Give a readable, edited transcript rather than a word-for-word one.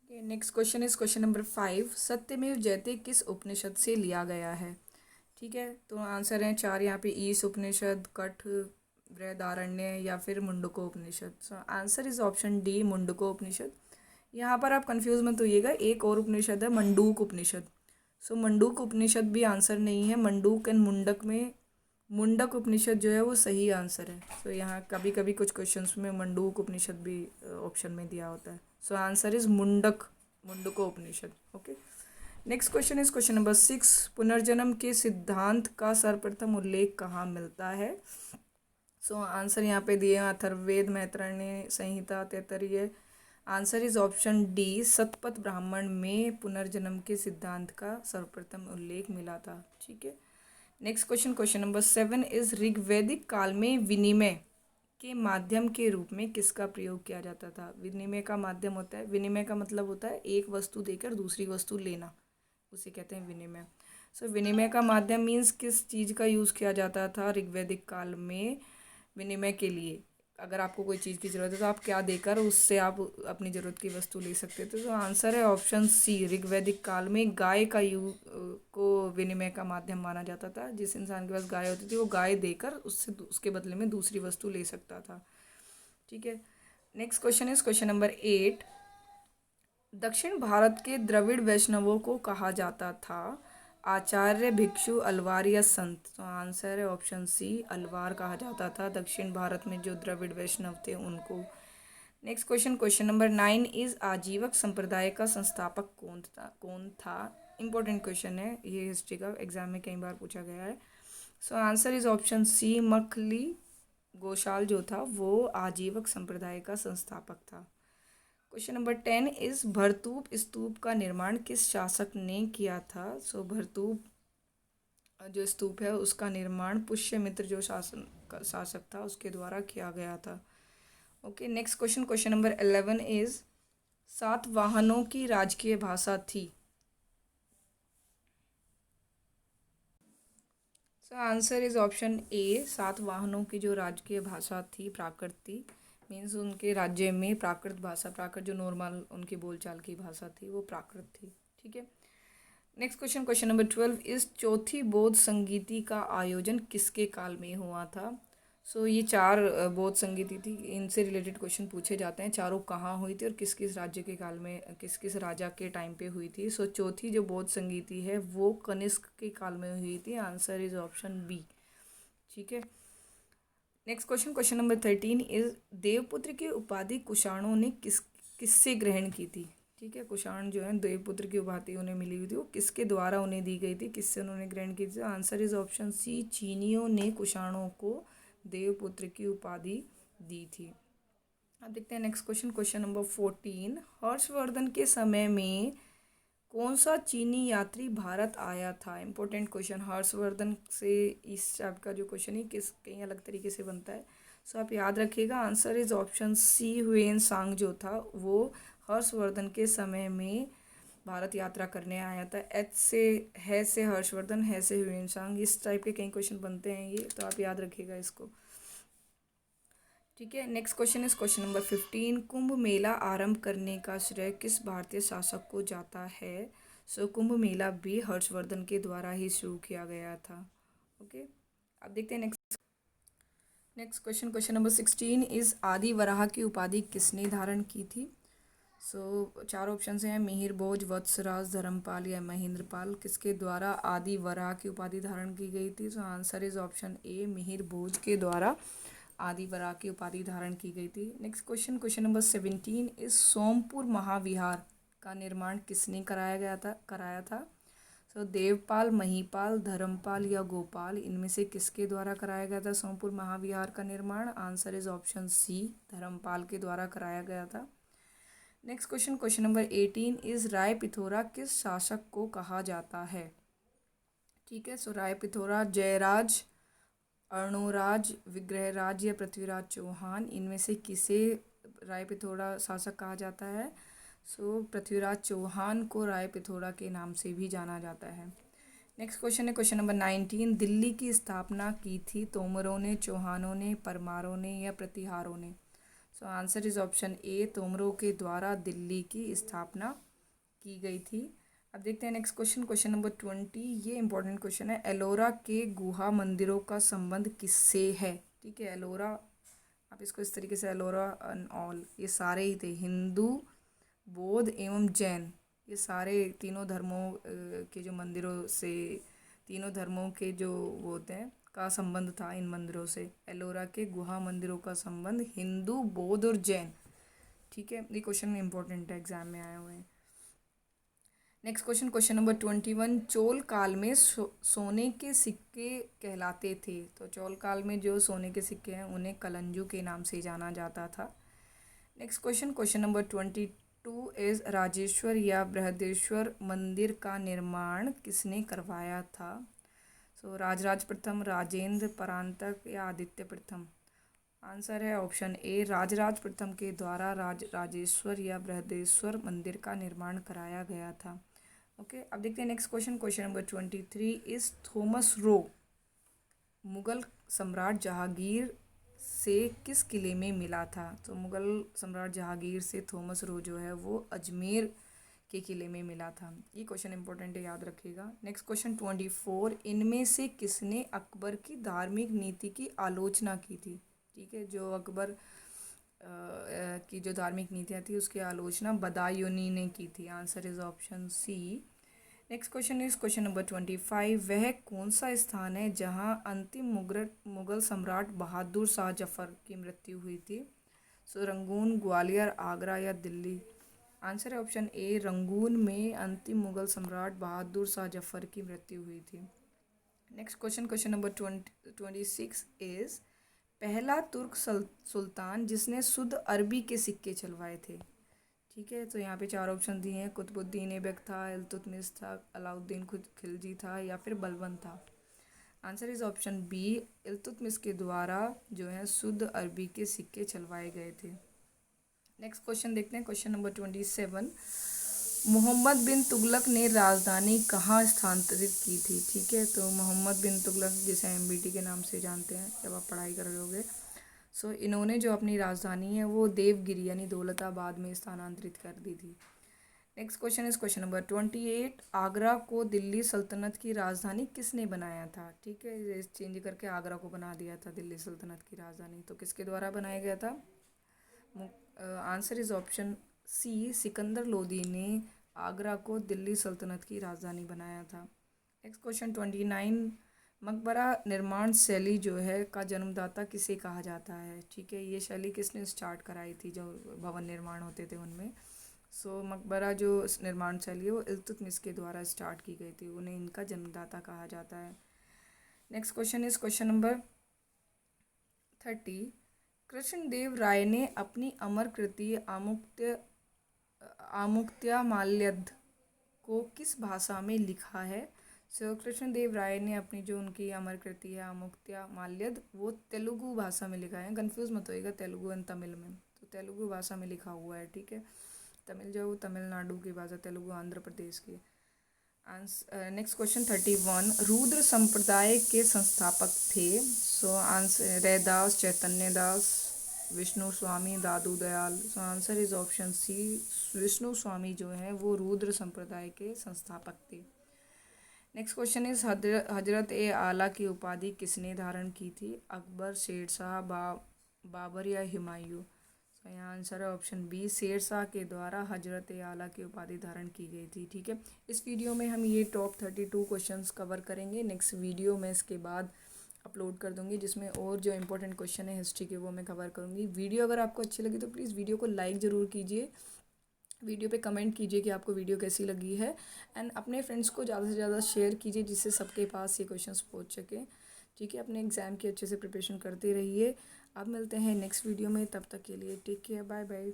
Next question is question number 5। सत्यमेव जयते किस उपनिषद से लिया गया है? ठीक है, तो आंसर है 4 यहाँ पे, ईश उपनिषद, कठ, बृहदारण्य या फिर Mundaka Upanishad. So answer is option D, Mundaka Upanishad. यहाँ पर आप कंफ्यूज मत होइएगा, एक और उपनिषद है मंडूक उपनिषद। सो मंडूक उपनिषद भी आंसर नहीं है। मंडूक एंड मुंडक में मुंडक उपनिषद जो है वो सही आंसर है। सो यहाँ कभी कभी कुछ क्वेश्चंस में मंडूक उपनिषद भी ऑप्शन में दिया होता है। So answer is Mundaka Upanishad. Okay, next question is question number 6। पुनर्जन्म के सिद्धांत का सर्वप्रथम उल्लेख कहाँ मिलता है? सो आंसर यहाँ पे दिए Atharvaveda, Maitreyi Samhita, Taittiriya. Answer is option D, Shatapatha Brahmana में पुनर्जन्म के सिद्धांत का सर्वप्रथम उल्लेख मिला था। ठीक है, next question, question number 7 is ऋग्वैदिक काल में विनिमय के माध्यम के रूप में किसका प्रयोग किया जाता था? विनिमय का माध्यम होता है, विनिमय का मतलब होता है एक वस्तु देकर दूसरी वस्तु लेना, उसे कहते हैं विनिमय। सो विनिमय का माध्यम मीन्स किस चीज़ का यूज़ किया जाता था ऋग्वैदिक काल में विनिमय के लिए? अगर आपको कोई चीज़ की ज़रूरत है तो आप क्या देकर उससे आप अपनी ज़रूरत की वस्तु ले सकते थे? तो आंसर है ऑप्शन सी, ऋग्वैदिक काल में गाय का को विनिमय का माध्यम माना जाता था। जिस इंसान के पास गाय होती थी वो गाय देकर उससे उसके बदले में दूसरी वस्तु ले सकता था। ठीक है, next question is question number 8। दक्षिण भारत के द्रविड़ वैष्णवों को कहा जाता था आचार्य, भिक्षु, अलवार या संत? तो आंसर है ऑप्शन सी, अलवार कहा जाता था दक्षिण भारत में जो द्रविड़ वैष्णव थे उनको। Next question, question number 9 is Ajivika संप्रदाय का संस्थापक कौन था? इंपॉर्टेंट क्वेश्चन है ये, हिस्ट्री का एग्जाम में कई बार पूछा गया है। So answer is option C, Makkhali Goshal जो था वो आजीवक संप्रदाय का संस्थापक था। क्वेश्चन नंबर 10 इज भरतूप स्तूप का निर्माण किस शासक ने किया था? सो भरतूप जो स्तूप है उसका निर्माण पुष्यमित्र जो शासक था उसके द्वारा किया गया था। Okay, next question, question number 11 is सातवाहनों की राजकीय भाषा थी? So answer is option A, सातवाहनों की जो राजकीय भाषा थी प्राकृत थी। मीन्स उनके राज्य में प्राकृत भाषा, प्राकृत जो नॉर्मल उनकी बोलचाल की भाषा थी वो प्राकृत थी। ठीक है, नेक्स्ट क्वेश्चन, क्वेश्चन नंबर 12 इस चौथी बौद्ध संगीति का आयोजन किसके काल में हुआ था? सो ये 4 बौद्ध संगीति थी, इनसे रिलेटेड क्वेश्चन पूछे जाते हैं। चारों कहाँ हुई थी और किस किस राज्य के काल में, किस किस राजा के टाइम पे हुई थी? सो चौथी जो बौद्ध संगीति है वो कनिष्क के काल में हुई थी। Answer is option B. ठीक है, next question, question number 13 is देवपुत्र की उपाधि कुषाणों ने किससे ग्रहण की थी? ठीक है, कुषाण जो है देवपुत्र की उपाधि उन्हें मिली हुई थी, वो किसके द्वारा उन्हें दी गई थी, किससे उन्होंने ग्रहण की थी? आंसर इज ऑप्शन सी, चीनियों ने कुषाणों को देवपुत्र की उपाधि दी थी। अब देखते हैं next question, question number 14। Harshvardhan के समय में कौन सा चीनी यात्री भारत आया था? इंपॉर्टेंट क्वेश्चन, हर्षवर्धन से इस टाइप का जो क्वेश्चन है किस कहीं अलग तरीके से बनता है। सो आप याद रखिएगा, answer is option C, Hiuen Tsang जो था वो हर्षवर्धन के समय में भारत यात्रा करने आया था। एच से हर्षवर्धन, है से हुएन सांग, इस टाइप के कई क्वेश्चन बनते हैं ये, तो आप याद रखिएगा इसको। ठीक है, next question is question number 15। Kumbh Mela आरंभ करने का श्रेय किस भारतीय शासक को जाता है? सो कुंभ मेला भी हर्षवर्धन के द्वारा ही शुरू किया गया था। ओके, अब देखते हैं next question, question number 16 is आदि वराह की उपाधि किसने धारण की थी? सो 4 ऑप्शन हैं, मिहिर भोज, वत्सराज, धर्मपाल या महेंद्रपाल। किसके द्वारा आदि वराह की उपाधि धारण की गई थी? So answer is option A, Mihir Bhoj के द्वारा आदि वराह की उपाधि धारण की गई थी। नेक्स्ट क्वेश्चन, क्वेश्चन नंबर 17 इस सोमपुर महाविहार का निर्माण किसने कराया था? सो देवपाल, महीपाल, धर्मपाल या गोपाल, इनमें से किसके द्वारा कराया गया था सोमपुर महाविहार का निर्माण? Answer is option C, Dharmapala के द्वारा कराया गया था। Next question, question number 18 is Rai Pithora किस शासक को कहा जाता है? ठीक है, सो राय पिथोरा जयराज, अर्णोराज, विग्रहराज या पृथ्वीराज चौहान, इनमें से किसे राय पिथोरा शासक कहा जाता है? सो पृथ्वीराज चौहान को राय पिथोरा के नाम से भी जाना जाता है। नेक्स्ट क्वेश्चन है क्वेश्चन नंबर 19। दिल्ली की स्थापना की थी तोमरों ने, चौहानों ने, परमारों ने या प्रतिहारों ने? So answer is option A, तोमरों के द्वारा दिल्ली की स्थापना की गई थी। अब देखते हैं नेक्स्ट क्वेश्चन, क्वेश्चन नंबर 20। ये इंपॉर्टेंट क्वेश्चन है। एलोरा के गुहा मंदिरों का संबंध किससे है? ठीक है, एलोरा, आप इसको इस तरीके से, एलोरा एंड ऑल, ये सारे ही थे, हिंदू, बौद्ध एवं जैन, ये सारे तीनों धर्मों के जो मंदिरों से, तीनों धर्मों के जो वो होते हैं का संबंध था इन मंदिरों से। एलोरा के गुहा मंदिरों का संबंध हिंदू, बौद्ध और जैन। ठीक है, ये क्वेश्चन इंपॉर्टेंट है, एग्जाम में आए हुए हैं। Next question, question number 21। Chola काल में सोने के सिक्के कहलाते थे। तो चोल काल में जो सोने के सिक्के हैं उन्हें कलंजू के नाम से जाना जाता था। Next question, question number 22 is Rajeshwar या बृहदेश्वर मंदिर का निर्माण किसने करवाया था? सो राजराज प्रथम, राजेंद्र परांतक या आदित्य प्रथम? आंसर है ऑप्शन ए, राजराज प्रथम के द्वारा राजेश्वर या बृहदेश्वर मंदिर का निर्माण कराया गया था। ओके, अब देखते हैं next question, question number 23 is Thomas Roe Mughal सम्राट जहांगीर से किस किले में मिला था? तो मुगल सम्राट जहांगीर से थॉमस रो जो है वो अजमेर के किले में मिला था। ये क्वेश्चन इंपॉर्टेंट है, याद रखिएगा। नेक्स्ट क्वेश्चन 24, इनमें से किसने अकबर की धार्मिक नीति की आलोचना की थी? ठीक है, जो अकबर की जो धार्मिक नीतियाँ थी उसकी आलोचना बदायूनी ने की थी। Answer is option C. Next question is question number 25, वह कौन सा स्थान है जहां अंतिम मुगल सम्राट बहादुर शाह जफर की मृत्यु हुई थी? सो रंगून, ग्वालियर, आगरा या दिल्ली? आंसर है ऑप्शन ए, रंगून में अंतिम मुगल सम्राट बहादुर शाह जफर की मृत्यु हुई थी। Next question, question number 26 is पहला तुर्क सुल्तान जिसने शुद्ध अरबी के सिक्के चलवाए थे। ठीक है, तो यहाँ पे 4 ऑप्शन दिए हैं, कुतुबुद्दीन ऐबक था, इल्तुतमिश था, अलाउद्दीन खिलजी था या फिर बलबन था। Answer is option B, Iltutmish के द्वारा जो है शुद्ध अरबी के सिक्के चलवाए गए थे। नेक्स्ट क्वेश्चन देखते हैं, क्वेश्चन नंबर 27, मोहम्मद बिन तुगलक ने राजधानी कहाँ स्थानांतरित की थी? ठीक है, तो मोहम्मद बिन तुगलक, जिसे एमबीटी के नाम से जानते हैं जब आप पढ़ाई कर रहे होगे, सो इन्होंने जो अपनी राजधानी है वो देवगिरी यानी दौलताबाद में स्थानांतरित कर दी थी। Next question is question number 28, Agra को दिल्ली सल्तनत की राजधानी किसने बनाया था? ठीक है, ये चेंज करके आगरा को बना दिया था दिल्ली सल्तनत की राजधानी। तो किसके द्वारा बनाया गया था? Answer is option C, Sikandar Lodi ने आगरा को दिल्ली सल्तनत की राजधानी बनाया था। नेक्स्ट क्वेश्चन 29, मकबरा निर्माण शैली जो है का जन्मदाता किसे कहा जाता है? ठीक है, ये शैली किसने स्टार्ट कराई थी जो भवन निर्माण होते थे उनमें? सो मकबरा जो निर्माण शैली है वो इल्तुतमिश के द्वारा स्टार्ट की गई थी, उन्हें इनका जन्मदाता कहा जाता है। Next question is question number 30, Krishnadeva Raya ने अपनी अमर कृति आमुक्त्यामाल्यद को किस भाषा में लिखा है? सो कृष्णदेव राय ने अपनी जो उनकी अमर कृति है आमुक्त्यामाल्यद वो तेलुगु भाषा में लिखा है। कंफ्यूज मत होइएगा तेलुगु एंड तमिल में, तो तेलुगु भाषा में लिखा हुआ है। ठीक है, तमिल जो तमिलनाडु की भाषा, तेलुगु आंध्र प्रदेश की। नेक्स्ट क्वेश्चन 31, रुद्र संप्रदाय के संस्थापक थे? So answer Raidas, Chaitanya Das, Vishnu Swami, Dadu Dayal? So answer is option C, Vishnu Swami जो है वो रुद्र संप्रदाय के संस्थापक थे। नेक्स्ट क्वेश्चन इज हजरत ए आला की उपाधि किसने धारण की थी? अकबर, शेरशाह, बाबर या हुमायूं? तो यहाँ आंसर है ऑप्शन बी, शेरशाह के द्वारा हजरत ए आला की उपाधि धारण की गई थी। ठीक है, इस वीडियो में हम ये टॉप 32 क्वेश्चंस कवर करेंगे। नेक्स्ट वीडियो में इसके बाद अपलोड कर दूंगी जिसमें और जो इंपॉर्टेंट क्वेश्चन है हिस्ट्री के वो मैं कवर करूँगी। वीडियो अगर आपको अच्छी लगी तो प्लीज़ वीडियो को लाइक ज़रूर कीजिए, वीडियो पे कमेंट कीजिए कि आपको वीडियो कैसी लगी है, एंड अपने फ्रेंड्स को ज़्यादा से ज़्यादा शेयर कीजिए जिससे सबके पास ये क्वेश्चंस पहुँच सके। ठीक है, अपने एग्ज़ाम की अच्छे से प्रिपरेशन करते रहिए। अब मिलते हैं नेक्स्ट वीडियो में, तब तक के लिए टेक केयर, बाय बाय।